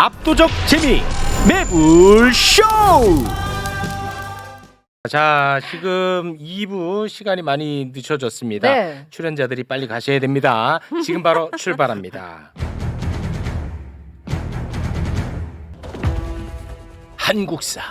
압도적 재미 매불쇼. 자, 지금 2부 시간이 많이 늦춰졌습니다. 네. 출연자들이 빨리 가셔야 됩니다. 지금 바로 출발합니다. 한국사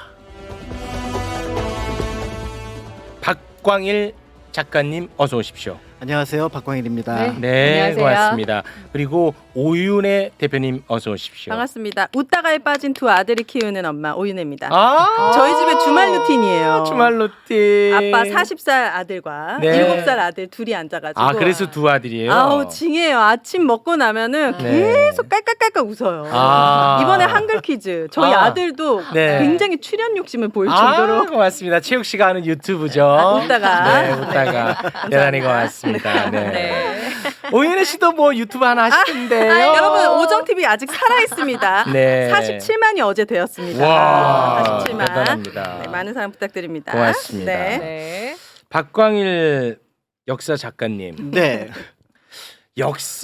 박광일 작가님 어서 오십시오. 안녕하세요, 박광일입니다. 네. 네, 안녕하세요. 고맙습니다. 그리고 오윤혜 대표님 어서 오십시오. 반갑습니다. 웃다가에 빠진 두 아들이 키우는 엄마 오윤혜입니다. 아, 저희 집의 주말 루틴이에요. 주말 루틴. 아빠 40살 아들과 네. 7살 아들 둘이 앉아가지고. 아, 그래서 두 아들이에요. 아우 징해요. 아침 먹고 나면은 네. 계속 깔깔깔깔 웃어요. 아. 이번에 한글 퀴즈 저희 아. 아들도 네. 굉장히 출연 욕심을 보일 아, 정도로 고맙습니다. 체육 씨가 하는 유튜브죠. 웃다가. 네, 웃다가 대단히 고맙습니다. 네. 오윤혜 씨도 뭐 유튜브 하나 하시던데요. 여러분 오정 TV 아직 살아 있습니다. 네. 47만이 어제 되었습니다. 와, 47만. 대단합니다. 네, 많은 사랑 부탁드립니다. 고맙습니다. 네. 네. 박광일 역사 작가님. 네,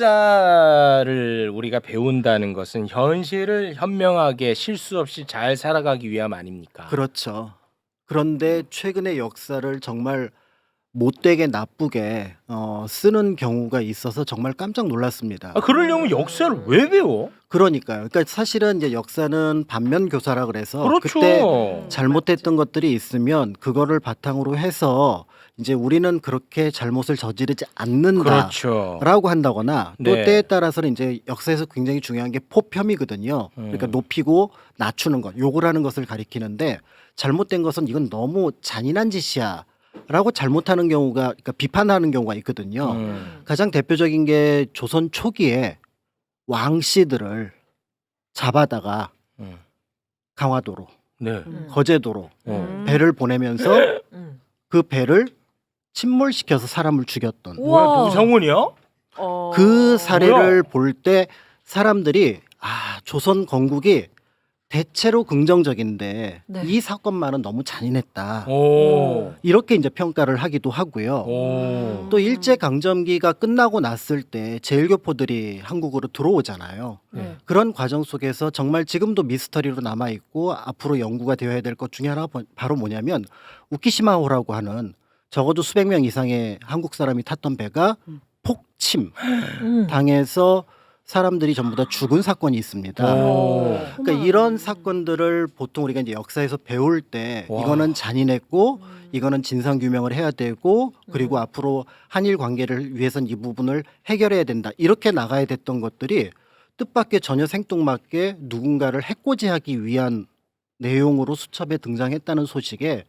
역사를 우리가 배운다는 것은 현실을 현명하게 실수 없이 잘 살아가기 위함 아닙니까? 그렇죠. 그런데 최근의 역사를 정말 못되게 나쁘게 쓰는 경우가 있어서 정말 깜짝 놀랐습니다. 아, 그러려면 역사를 왜 배워? 그러니까요. 그러니까 사실은 이제 역사는 반면 교사라 그래서 그렇죠. 그때 잘못했던 것들이 있으면 그거를 바탕으로 해서 이제 우리는 그렇게 잘못을 저지르지 않는다. 그렇죠. 라고 한다거나 또 네. 때에 따라서는 이제 역사에서 굉장히 중요한 게 포편이거든요. 그러니까 높이고 낮추는 것, 욕을 하는 것을 가리키는데 잘못된 것은 이건 너무 잔인한 짓이야. 라고 잘못하는 경우가, 그러니까 비판하는 경우가 있거든요. 가장 대표적인 게 조선 초기에 왕씨들을 잡아다가 음. 강화도로, 네. 거제도로 어. 배를 보내면서 그 배를 침몰시켜서 사람을 죽였던 뭐야, 우와. 노상원이야? 그 사례를 뭐야? 볼 때 사람들이 조선 건국이 대체로 긍정적인데 네. 이 사건만은 너무 잔인했다. 오. 이렇게 이제 평가를 하기도 하고요. 오. 또 일제 강점기가 끝나고 났을 때 제일교포들이 한국으로 들어오잖아요. 네. 그런 과정 속에서 정말 지금도 미스터리로 남아 있고 앞으로 연구가 되어야 될 것 중에 하나 바로 뭐냐면 우키시마호라고 하는 적어도 수백 명 이상의 한국 사람이 탔던 배가 폭침 당해서 사람들이 전부 다 죽은 사건이 있습니다. 오. 그러니까 이런 사건들을 보통 우리가 이제 역사에서 배울 때 와. 이거는 잔인했고 이거는 진상 규명을 해야 되고 그리고 앞으로 한일 관계를 위해선 이 부분을 해결해야 된다. 이렇게 나가야 됐던 것들이 뜻밖의 전혀 생뚱맞게 누군가를 해코지하기 위한 내용으로 수첩에 등장했다는 소식에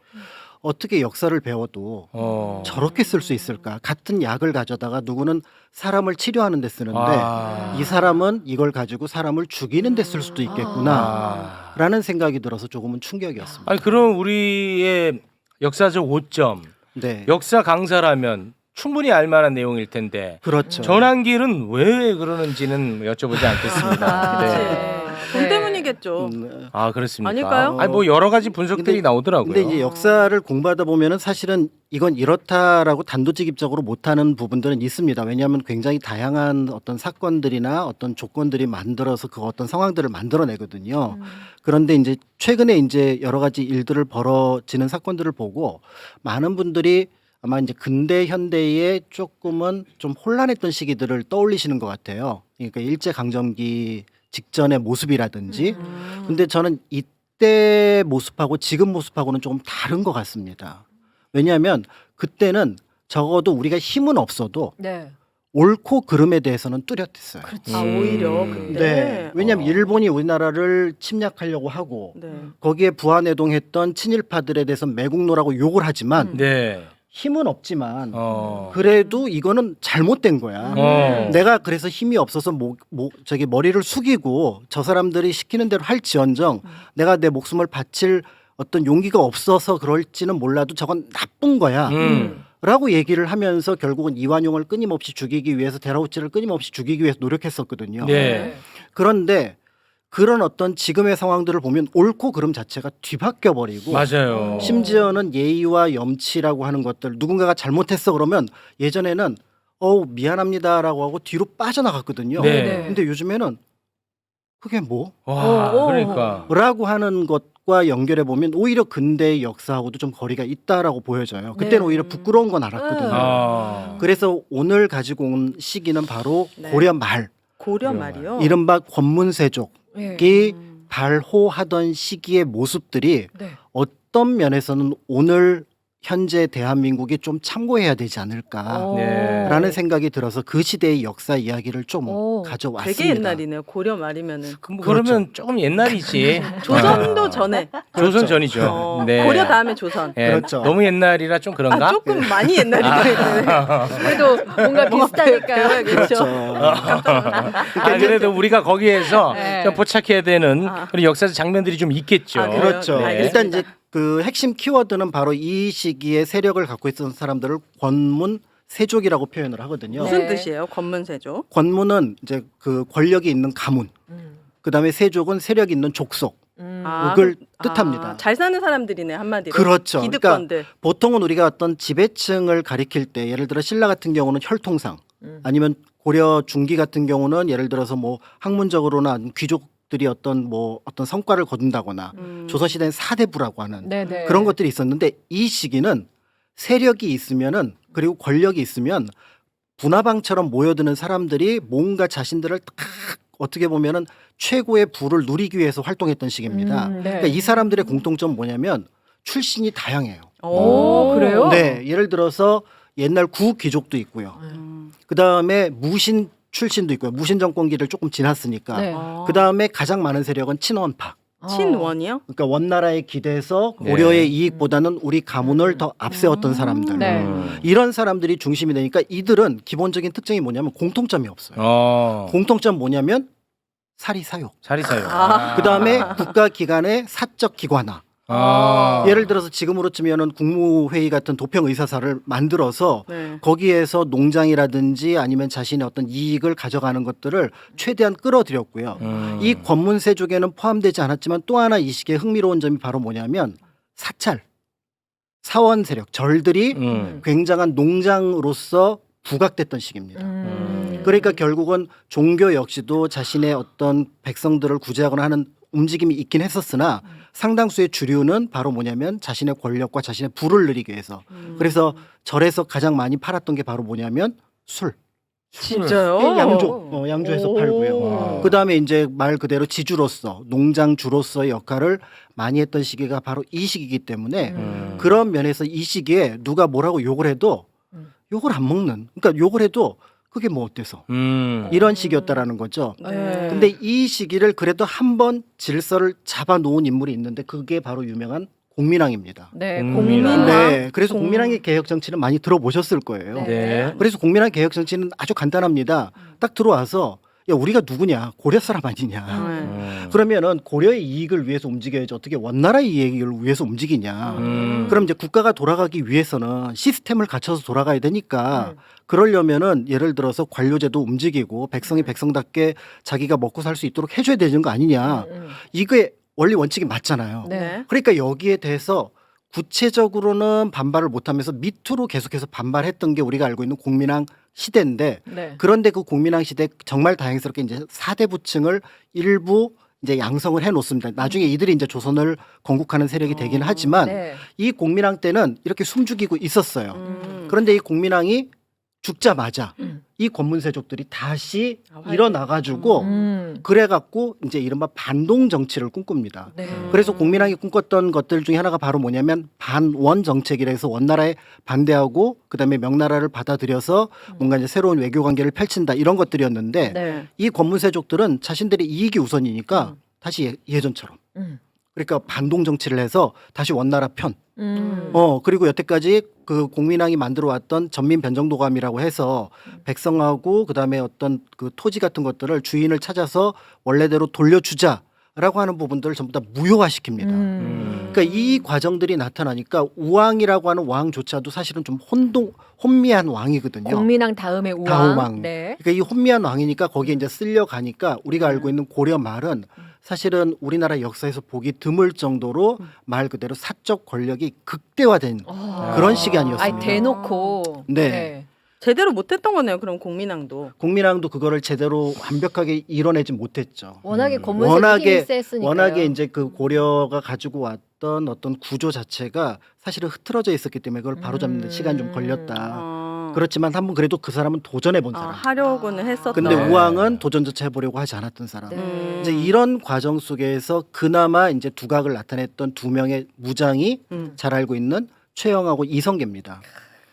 어떻게 역사를 배워도 저렇게 쓸 수 있을까? 같은 약을 가져다가 누구는 사람을 치료하는 데 쓰는데 아. 이 사람은 이걸 가지고 사람을 죽이는 데 쓸 수도 있겠구나 아. 라는 생각이 들어서 조금은 충격이었습니다. 아니, 그럼 우리의 역사적 오점, 네, 역사 강사라면 충분히 알만한 내용일 텐데 그렇죠. 전환기는 왜 그러는지는 여쭤보지 않겠습니다. 네. 돈 때문이겠죠. 아, 그렇습니까? 아닐까요? 아니, 뭐 여러 가지 분석들이 근데- 나오더라고요. 근데 이제 역사를 공부하다 보면은 사실은 이건 이렇다라고 단도직입적으로 못하는 부분들은 있습니다. 왜냐하면 굉장히 다양한 어떤 사건들이나 어떤 조건들이 만들어서 그 어떤 상황들을 만들어내거든요. 그런데 이제 최근에 이제 여러 가지 일들을 벌어지는 사건들을 보고 많은 분들이 아마 이제 근대 현대에 조금은 좀 혼란했던 시기들을 떠올리시는 것 같아요. 그러니까 일제 강점기 직전의 모습이라든지. 근데 저는 이때 모습하고 지금 모습하고는 조금 다른 것 같습니다. 왜냐하면 그때는 적어도 우리가 힘은 없어도 네. 옳고 그름에 대해서는 뚜렷했어요. 아 오히려 그때. 네. 왜냐하면 일본이 우리나라를 침략하려고 하고 네. 거기에 부안해동했던 친일파들에 대해서 매국노라고 욕을 하지만 네. 힘은 없지만 어. 그래도 이거는 잘못된 거야. 내가 그래서 힘이 없어서 저기 머리를 숙이고 저 사람들이 시키는 대로 할지언정 내가 내 목숨을 바칠 어떤 용기가 없어서 그럴지는 몰라도 저건 나쁜 거야. 라고 얘기를 하면서 결국은 이완용을 끊임없이 죽이기 위해서 데라우치를 끊임없이 죽이기 위해서 노력했었거든요. 네. 그런데 그런 어떤 지금의 상황들을 보면 옳고 그름 자체가 뒤바뀌어 버리고 맞아요. 심지어는 예의와 염치라고 하는 것들 누군가가 잘못했어 그러면 예전에는 미안합니다라고 하고 뒤로 빠져나갔거든요. 네. 근데 요즘에는 그게 뭐? 와, 오. 그러니까. 라고 하는 것과 연결해 보면 오히려 근대의 역사하고도 좀 거리가 있다라고 보여져요. 그때는 네. 오히려 부끄러운 건 알았거든요. 아. 그래서 오늘 가지고 온 시기는 바로 네. 고려 말, 고려 고려 말이요. 이른바 권문세족이 네. 발호하던 시기의 모습들이 네. 어떤 면에서는 오늘 현재 대한민국이 좀 참고해야 되지 않을까. 어. 네. 라는 생각이 들어서 그 시대의 역사 이야기를 좀 오, 가져왔습니다. 되게 옛날이네요. 고려 말이면은 그러면 조금 옛날이지. 조선도 전에. 조선 전이죠. 어, 네. 고려 다음에 조선. 예, 그렇죠. 너무 옛날이라 좀 그런가? 아, 조금 많이 옛날이네. 그래도 뭔가 비슷하니까요. 배워야겠죠. 아, 그래도 우리가 거기에서 네. 좀 포착해야 되는 아. 그런 역사적 장면들이 좀 있겠죠. 아, 그래요? 그렇죠. 네, 알겠습니다. 일단 이제 그 핵심 키워드는 바로 이 시기에 세력을 갖고 있었던 사람들을 권문 세족이라고 표현을 하거든요. 무슨 네. 뜻이에요? 권문세족. 권문은 이제 그 권력이 있는 가문, 그다음에 세족은 세력이 있는 족속. 아, 그걸 그럼- 뜻합니다. 잘 사는 사람들이네 한마디로. 그렇죠. 기득권들. 보통은 우리가 어떤 지배층을 가리킬 때 예를 들어 신라 같은 경우는 혈통상 아니면 고려 중기 같은 경우는 예를 들어서 뭐 학문적으로나 아니면 귀족들이 어떤 성과를 거둔다거나 조선시대는 사대부라고 하는 네네. 그런 것들이 있었는데 이 시기는 세력이 있으면은 그리고 권력이 있으면 분화방처럼 모여드는 사람들이 뭔가 자신들을 딱 어떻게 보면은 최고의 부를 누리기 위해서 활동했던 시기입니다. 네. 그러니까 이 사람들의 공통점은 뭐냐면 출신이 다양해요. 오, 그래요? 네, 예를 들어서 옛날 구귀족도 있고요. 그 다음에 무신 출신도 있고요. 무신 정권기를 조금 지났으니까. 네. 그 다음에 가장 많은 세력은 친원파. 친원이요? 그러니까 원나라에 기대서 고려의 네. 이익보다는 우리 가문을 더 앞세웠던 사람들. 네. 이런 사람들이 중심이 되니까 이들은 기본적인 특징이 뭐냐면 공통점이 없어요. 공통점 뭐냐면 사리사욕. 사리사욕. 그 다음에 국가기관의 사적 기관화. 아. 예를 들어서 지금으로 치면은 국무회의 같은 도평의사사를 만들어서 네. 거기에서 농장이라든지 아니면 자신의 어떤 이익을 가져가는 것들을 최대한 끌어들였고요. 이 권문세족에는 포함되지 않았지만 또 하나 이 시기에 흥미로운 점이 바로 뭐냐면 사찰, 사원 세력, 절들이 굉장한 농장으로서 부각됐던 시기입니다. 그러니까 결국은 종교 역시도 자신의 어떤 백성들을 구제하거나 하는 움직임이 있긴 했었으나 상당수의 주류는 바로 뭐냐면 자신의 권력과 자신의 부를 누리기 위해서 그래서 절에서 가장 많이 팔았던 게 바로 뭐냐면 술. 진짜요? 양주에서 오. 팔고요. 그 다음에 이제 말 그대로 지주로서 농장주로서의 역할을 많이 했던 시기가 바로 이 시기이기 때문에 그런 면에서 이 시기에 누가 뭐라고 욕을 해도 욕을 안 먹는. 그러니까 욕을 해도 그게 뭐 어때서 이런 시기였다라는 거죠. 네. 근데 이 시기를 그래도 한번 질서를 잡아놓은 인물이 있는데 그게 바로 유명한 공민왕입니다. 네, 공민왕. 네, 그래서 공민왕의 개혁 정치는 많이 들어보셨을 거예요. 네. 그래서 공민왕 개혁 정치는 아주 간단합니다. 딱 들어와서 야 우리가 누구냐 고려 사람 아니냐. 네. 그러면은 고려의 이익을 위해서 움직여야지 어떻게 원나라의 이익을 위해서 움직이냐. 그럼 이제 국가가 돌아가기 위해서는 시스템을 갖춰서 돌아가야 되니까 그러려면은 예를 들어서 관료제도 움직이고 백성이 백성답게 자기가 먹고 살 수 있도록 해줘야 되는 거 아니냐. 이게 원리 원칙이 맞잖아요. 네. 그러니까 여기에 대해서 구체적으로는 반발을 못하면서 밑으로 계속해서 반발했던 게 우리가 알고 있는 공민왕 시대인데 네. 그런데 그 공민왕 시대 정말 다행스럽게 이제 사대부층을 일부 이제 양성을 해놓습니다. 나중에 이들이 이제 조선을 건국하는 세력이 되긴 하지만 네. 이 공민왕 때는 이렇게 숨죽이고 있었어요. 그런데 이 공민왕이 죽자마자 이 권문세족들이 다시 일어나가지고 그래갖고 이제 이른바 반동 정치를 꿈꿉니다. 네. 그래서 공민왕이 꿈꿨던 것들 중에 하나가 바로 뭐냐면 반원 정책이라 해서 원나라에 반대하고 그다음에 명나라를 받아들여서 뭔가 이제 새로운 외교 관계를 펼친다 이런 것들이었는데 네. 이 권문세족들은 자신들의 이익이 우선이니까 다시 예전처럼 그러니까 반동 정치를 해서 다시 원나라 편 그리고 여태까지 그 공민왕이 만들어 왔던 전민 변정도감이라고 해서 백성하고 그다음에 어떤 그 토지 같은 것들을 주인을 찾아서 원래대로 돌려주자라고 하는 부분들을 전부 다 무효화시킵니다. 그러니까 이 과정들이 나타나니까 우왕이라고 하는 왕조차도 사실은 좀 혼미한 왕이거든요. 공민왕 다음에 우왕. 다음왕. 네. 그러니까 이 혼미한 왕이니까 거기에 이제 쓸려가니까 우리가 알고 있는 고려 말은 사실은 우리나라 역사에서 보기 드물 정도로 말 그대로 사적 권력이 극대화된 그런 시기 아니었습니까? 아니 대놓고. 네. 제대로 못했던 거네요. 그럼 국민왕도. 국민왕도 그거를 제대로 완벽하게 이뤄내지 못했죠. 워낙에 검문색 워낙에 힘이 셌으니까요. 워낙에 이제 그 고려가 가지고 왔던 어떤 구조 자체가 사실은 흐트러져 있었기 때문에 그걸 바로잡는 데 시간이 좀 걸렸다. 그렇지만 한번 그래도 그 사람은 도전해 본 사람. 하려고는 했었던. 근데 네. 우왕은 도전 자체 해보려고 하지 않았던 사람. 네. 이제 이런 과정 속에서 그나마 이제 두각을 나타냈던 두 명의 무장이 잘 알고 있는 최영하고 이성계입니다.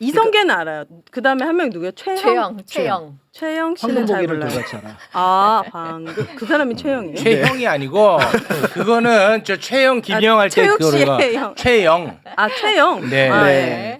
이성계는 알아요. 그 다음에 한 명이 누구예요? 최영 씨는 잘 황금보기를 몰라요. 돌같이 알아. 방금 그 사람이 최영이에요? 최형이 아니고 그거는 저 최영 김영 할 때 최욱 씨의 그거가 형. 최영. 최영. 네. 네.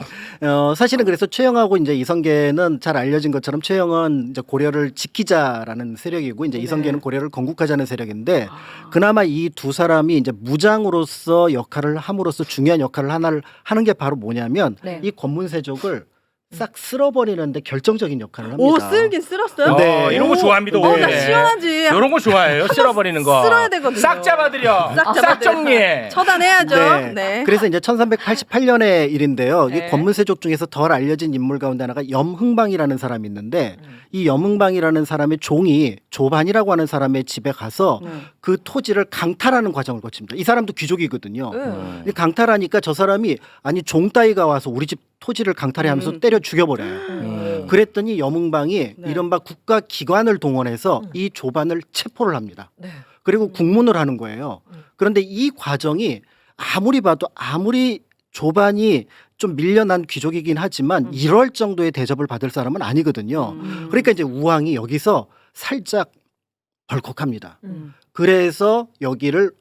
사실은 그래서 최영하고 이제 이성계는 잘 알려진 것처럼 최영은 이제 고려를 지키자라는 세력이고 이제 이성계는 고려를 건국하자는 세력인데 그나마 이 두 사람이 이제 무장으로서 역할을 함으로써 중요한 역할을 하나를 하는 게 바로 뭐냐면 네. 이 권문세족을 싹 쓸어버리는데 결정적인 역할을 합니다. 오 쓸긴 쓸었어요? 네. 이런 거 좋아합니다. 네. 원래. 나 시원하지. 이런 거 좋아해요. 쓸어버리는 거. 쓸어야 되거든요. 싹 잡아들여. 싹 싹 정리해. 처단해야죠. 네. 네. 그래서 이제 1388년의 일인데요. 네. 이 권문세족 중에서 덜 알려진 인물 가운데 하나가 염흥방이라는 사람이 있는데 이 염흥방이라는 사람의 종이 조반이라고 하는 사람의 집에 가서 그 토지를 강탈하는 과정을 거칩니다. 이 사람도 귀족이거든요. 근데 강탈하니까 저 사람이 아니 종 따위가 와서 우리 집 토지를 강탈해하면서 때려 죽여버려요. 그랬더니 염흥방이 네. 이른바 국가기관을 동원해서 이 조반을 체포를 합니다. 네. 그리고 국문을 하는 거예요. 그런데 이 과정이 아무리 봐도 아무리 조반이 좀 밀려난 귀족이긴 하지만 이럴 정도의 대접을 받을 사람은 아니거든요. 그러니까 이제 우왕이 여기서 살짝 벌컥합니다. 그래서 여기를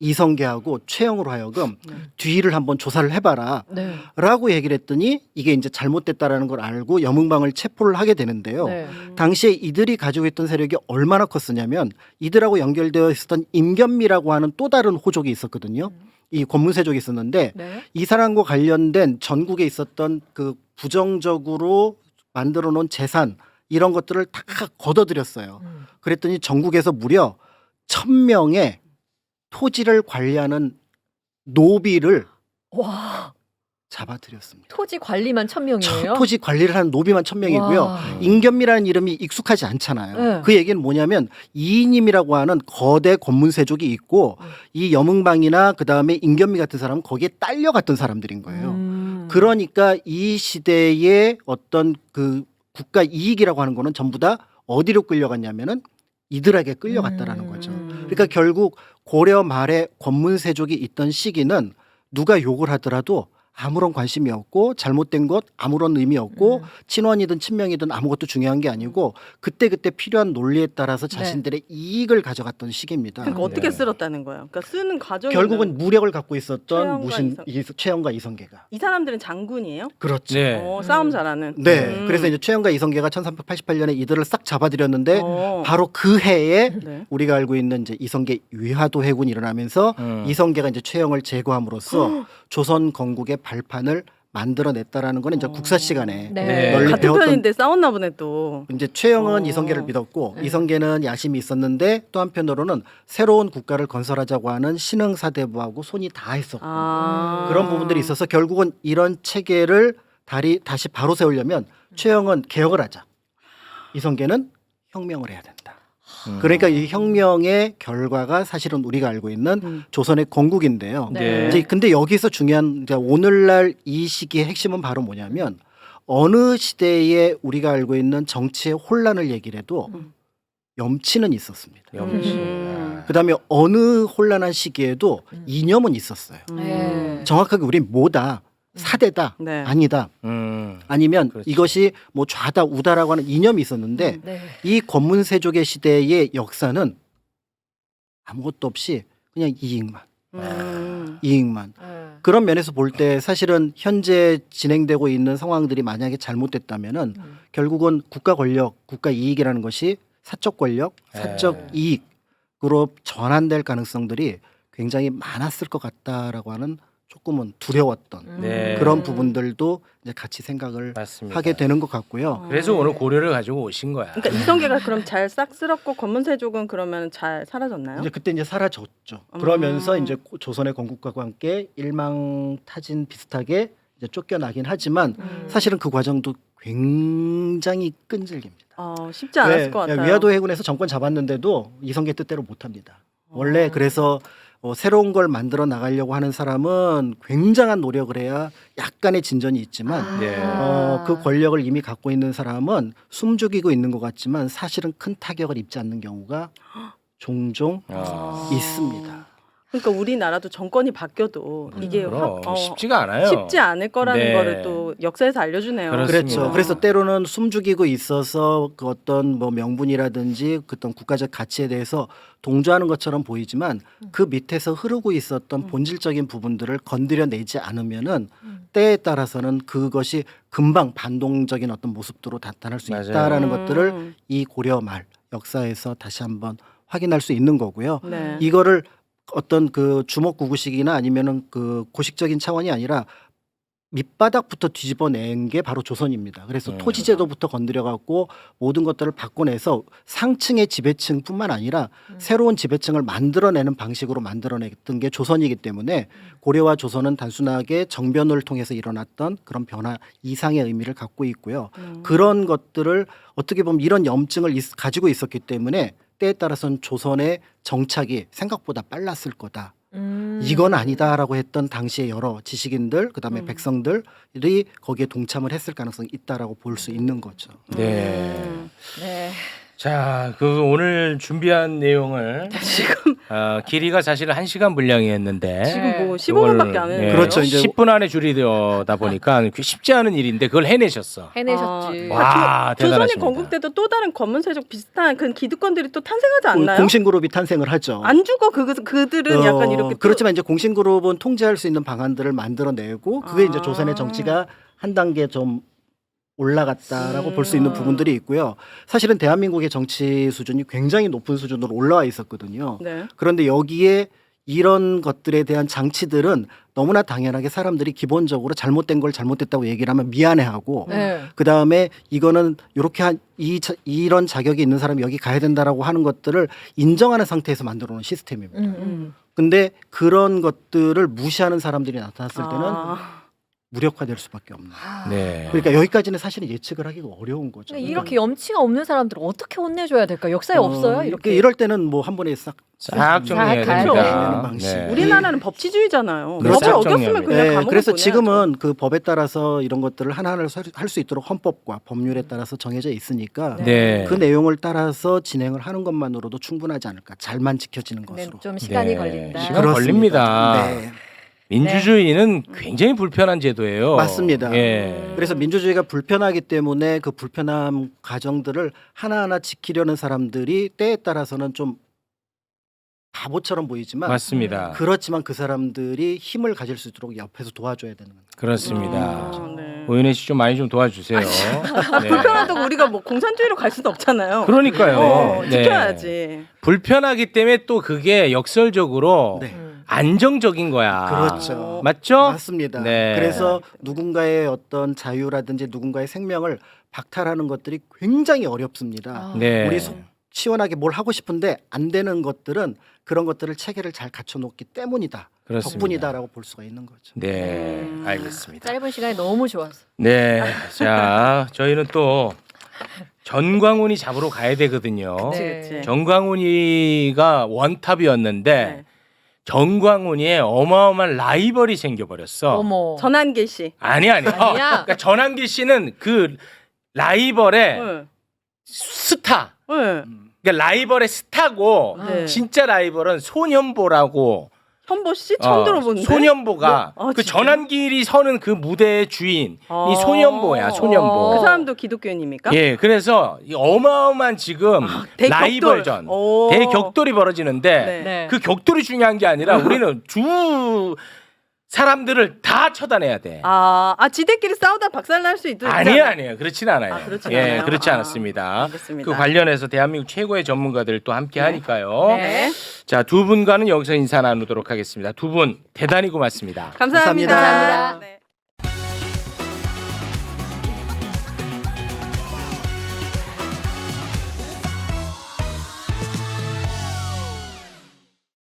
이성계하고 최영으로 하여금 뒤를 한번 조사를 해봐라 네. 라고 얘기를 했더니 이게 이제 잘못됐다라는 걸 알고 염흥방을 체포를 하게 되는데요. 네. 당시에 이들이 가지고 있던 세력이 얼마나 컸으냐면 이들하고 연결되어 있었던 임견미라고 하는 또 다른 호족이 있었거든요. 이 권문세족이 있었는데 네. 이 사람과 관련된 전국에 있었던 그 부정적으로 만들어 놓은 재산 이런 것들을 다 걷어들였어요. 그랬더니 전국에서 무려 1000명의 토지를 관리하는 노비를 와, 잡아들였습니다. 토지 관리만 1000명이에요? 토지 관리를 하는 노비만 1000명이고요. 와. 임견미라는 이름이 익숙하지 않잖아요. 네. 그 얘기는 뭐냐면 이인임이라고 하는 거대 권문세족이 있고 이 염흥방이나 그다음에 임견미 같은 사람은 거기에 딸려갔던 사람들인 거예요. 그러니까 이 시대의 어떤 그 국가 이익이라고 하는 거는 전부 다 어디로 끌려갔냐면은 이들에게 끌려갔다라는 거죠. 그러니까 결국 고려 말에 권문세족이 있던 시기는 누가 욕을 하더라도 아무런 관심이 없고 잘못된 것 아무런 의미 없고 친원이든 친명이든 아무것도 중요한 게 아니고 그때그때 필요한 논리에 따라서 자신들의 이익을 가져갔던 시기입니다. 그러니까 어떻게 쓸었다는 거예요? 그러니까 쓰는 과정이 결국은 무력을 갖고 있었던 최영과 무신 최영과 이성계가 이 사람들은 장군이에요? 그렇죠. 네. 싸움 잘하는. 네. 그래서 이제 최영과 이성계가 1388년에 이들을 싹 잡아들였는데 바로 그 해에 네. 우리가 알고 있는 이제 이성계 위화도 해군이 일어나면서 이성계가 이제 최영을 제거함으로써 조선 건국의 발판을 만들어냈다라는 거는 이제 국사 시간에 네. 널리 같은 배웠던 편인데 싸웠나 보네 또. 이제 최영은 이성계를 믿었고 이성계는 야심이 있었는데 또 한편으로는 새로운 국가를 건설하자고 하는 신흥사대부하고 손이 닿았었고 그런 부분들이 있어서 결국은 이런 체계를 다시 바로 세우려면 최영은 개혁을 하자. 이성계는 혁명을 해야 된다. 그러니까 이 혁명의 결과가 사실은 우리가 알고 있는 조선의 건국인데요. 네. 이제 근데 여기서 중요한 이제 오늘날 이 시기의 핵심은 바로 뭐냐면 어느 시대에 우리가 알고 있는 정치의 혼란을 얘기를 해도 염치는 있었습니다. 그다음에 어느 혼란한 시기에도 이념은 있었어요. 네. 정확하게 우린 뭐다. 사대다. 네. 아니다. 아니면 그렇죠. 이것이 뭐 좌다 우다라고 하는 이념이 있었는데 네. 이 권문세족의 시대의 역사는 아무것도 없이 그냥 이익만. 네. 그런 면에서 볼 때 사실은 현재 진행되고 있는 상황들이 만약에 잘못됐다면은 결국은 국가 권력, 국가 이익이라는 것이 사적 권력, 사적 이익으로 전환될 가능성들이 굉장히 많았을 것 같다라고 하는 조금은 두려웠던 네. 그런 부분들도 이제 같이 생각을 맞습니다. 하게 되는 것 같고요. 그래서 오늘 고려를 가지고 오신 거야. 그러니까 이성계가 그럼 잘 싹 쓸었고 권문세족은 그러면 잘 사라졌나요? 이제 그때 이제 사라졌죠. 그러면서 이제 조선의 건국과 함께 일망타진 비슷하게 이제 쫓겨나긴 하지만 사실은 그 과정도 굉장히 끈질깁니다. 쉽지 않았을 것 같아요. 위화도 해군에서 정권 잡았는데도 이성계 뜻대로 못합니다. 원래 그래서 새로운 걸 만들어 나가려고 하는 사람은 굉장한 노력을 해야 약간의 진전이 있지만 네. 그 권력을 이미 갖고 있는 사람은 숨죽이고 있는 것 같지만 사실은 큰 타격을 입지 않는 경우가 종종 있습니다. 그러니까 우리나라도 정권이 바뀌어도 이게 그럼 쉽지가 않아요. 쉽지 않을 거라는 네. 거를 또 역사에서 알려주네요. 그렇습니다. 그렇죠. 그래서 때로는 숨죽이고 있어서 그 어떤 뭐 명분이라든지 그 어떤 국가적 가치에 대해서 동조하는 것처럼 보이지만 그 밑에서 흐르고 있었던 본질적인 부분들을 건드려내지 않으면은 때에 따라서는 그것이 금방 반동적인 어떤 모습으로 나타날 수 맞아요. 있다라는 것들을 이 고려 말 역사에서 다시 한번 확인할 수 있는 거고요. 네. 이거를 어떤 그 주먹구구식이나 아니면은 그 고식적인 차원이 아니라 밑바닥부터 뒤집어낸 게 바로 조선입니다. 그래서 토지제도부터 건드려갖고 모든 것들을 바꿔내서 상층의 지배층뿐만 아니라 새로운 지배층을 만들어내는 방식으로 만들어냈던 게 조선이기 때문에 고려와 조선은 단순하게 정변을 통해서 일어났던 그런 변화 이상의 의미를 갖고 있고요. 그런 것들을 어떻게 보면 이런 염증을 가지고 있었기 때문에 때에 따라서는 조선의 정착이 생각보다 빨랐을 거다. 이건 아니다라고 했던 당시의 여러 지식인들 그다음에 백성들이 거기에 동참을 했을 가능성이 있다라고 볼 수 있는 거죠. 네. 네. 자, 그 오늘 준비한 내용을 지금 길이가 사실은 1시간 분량이었는데 지금 뭐 15분밖에 안 했는데. 그렇죠. 이제 10분 안에 줄이다 보니까 쉽지 않은 일인데 그걸 해내셨어. 해내셨지. 와, 조선이 대단하십니다. 건국때도 또 다른 검은세족 비슷한 그 기득권들이 또 탄생하지 않나요? 공신그룹이 탄생을 하죠. 안 죽어 그들은 약간 이렇게 또- 그렇지만 이제 공신그룹은 통제할 수 있는 방안들을 만들어내고 그게 이제 조선의 정치가 한 단계 좀 올라갔다라고 볼 수 있는 부분들이 있고요. 사실은 대한민국의 정치 수준이 굉장히 높은 수준으로 올라와 있었거든요. 네. 그런데 여기에 이런 것들에 대한 장치들은 너무나 당연하게 사람들이 기본적으로 잘못된 걸 잘못됐다고 얘기를 하면 미안해하고 네. 그다음에 이거는 이렇게 이런 자격이 있는 사람이 여기 가야 된다라고 하는 것들을 인정하는 상태에서 만들어 놓은 시스템입니다. 근데 그런 것들을 무시하는 사람들이 나타났을 때는 무력화될 수밖에 없는. 네. 그러니까 여기까지는 사실은 예측을 하기가 어려운 거죠. 근데 이렇게 염치가 없는 사람들을 어떻게 혼내줘야 될까? 역사에 없어요? 이렇게. 이럴 때는 뭐 한 번에 싹 정리해야 싹 됩니다. 가야 방식. 네. 우리나라는 법치주의잖아요. 그렇죠. 법을 어겼으면 정리합니다. 그냥 네, 감옥에 그래서 보내야죠. 지금은 그 법에 따라서 이런 것들을 하나하나 할 수 있도록 헌법과 법률에 따라서 정해져 있으니까 네. 그 내용을 따라서 진행을 하는 것만으로도 충분하지 않을까. 잘만 지켜지는 근데 것으로. 좀 시간이 네. 걸린다. 시간 걸립니다. 네. 민주주의는 굉장히 불편한 제도예요. 맞습니다. 예. 그래서 민주주의가 불편하기 때문에 그 불편한 과정들을 하나하나 지키려는 사람들이 때에 따라서는 좀 바보처럼 보이지만 맞습니다. 그렇지만 그 사람들이 힘을 가질 수 있도록 옆에서 도와줘야 되는 거예요. 그렇습니다. 네. 오윤혜 씨 좀 많이 좀 도와주세요. 네. 불편하다고 우리가 뭐 공산주의로 갈 수는 없잖아요. 그러니까요. 네. 지켜야지. 불편하기 때문에 또 그게 역설적으로 네. 안정적인 거야. 그렇죠. 맞죠? 맞습니다. 네. 그래서 누군가의 어떤 자유라든지 누군가의 생명을 박탈하는 것들이 굉장히 어렵습니다. 네. 우리 속 시원하게 뭘 하고 싶은데 안 되는 것들은 그런 것들을 체계를 잘 갖춰놓기 때문이다. 그렇습니다. 덕분이다라고 볼 수가 있는 거죠. 네, 알겠습니다. 짧은 시간이 너무 좋았어. 네, 자 저희는 또 전광훈이 잡으러 가야 되거든요. 네. 그치. 전광훈이가 원탑이었는데 네. 전광훈이의 어마어마한 라이벌이 생겨버렸어. 어머. 전한계 씨. 아니. 아니야. 그러니까 전한기 씨는 그 라이벌의 네. 스타. 네. 그러니까 라이벌의 스타고 네. 진짜 라이벌은 손현보라고. 현보 씨 처음 들어보는데. 손현보가 네? 아, 그 진짜? 전한길이 서는 그 무대의 주인이 아. 손현보야. 손현보. 그 사람도 기독교인입니까? 예, 그래서 이 어마어마한 지금 대격돌. 라이벌전, 오. 대격돌이 벌어지는데 네. 네. 그 격돌이 중요한 게 아니라 우리는 주 사람들을 다 처단해야 돼. 지들끼리 싸우다 박살날 수 있죠. 아니에요. 그렇진 않아요. 그렇진 예, 않아요? 그렇지 아, 않았습니다. 알겠습니다. 그 관련해서 대한민국 최고의 전문가들 또 함께 하니까요. 네. 자, 두 분과는 여기서 인사 나누도록 하겠습니다. 두 분 대단히 고맙습니다. 감사합니다. 감사합니다. 네.